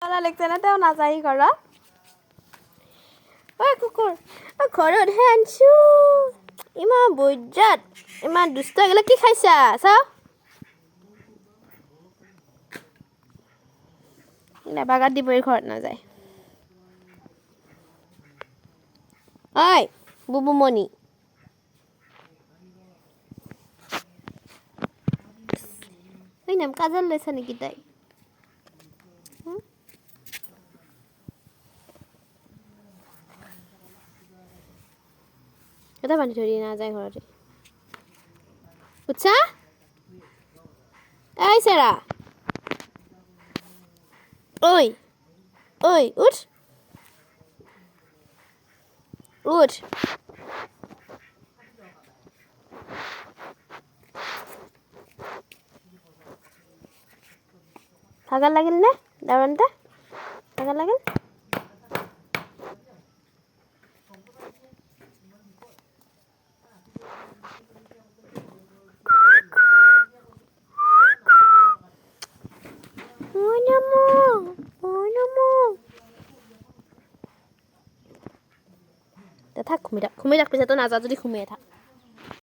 লেকচাৰতেও নাযায় ঘৰত ঐ কুকুৰ ঘৰতহে আনছো ইমান বৈজাত ইমান দুষ্ট এগিলা কি খাইছা চাও বাগাত দিবই ঘৰত নাযায় ঐ বুবুমণি এই নাম কাজল লৈছা নেকি তাই এটা বান্ধি থৈ দিয়ে নাযায় ঘৰতে উঠছা এই চেৰা ঐ ঐ উঠ উঠ ভাগৰ লাগিল নে দাৰণতে ভাগৰ লাগিল থাক ঘুমি থাক পিছত নাযাওঁ যদি ঘুমিয়ে থাক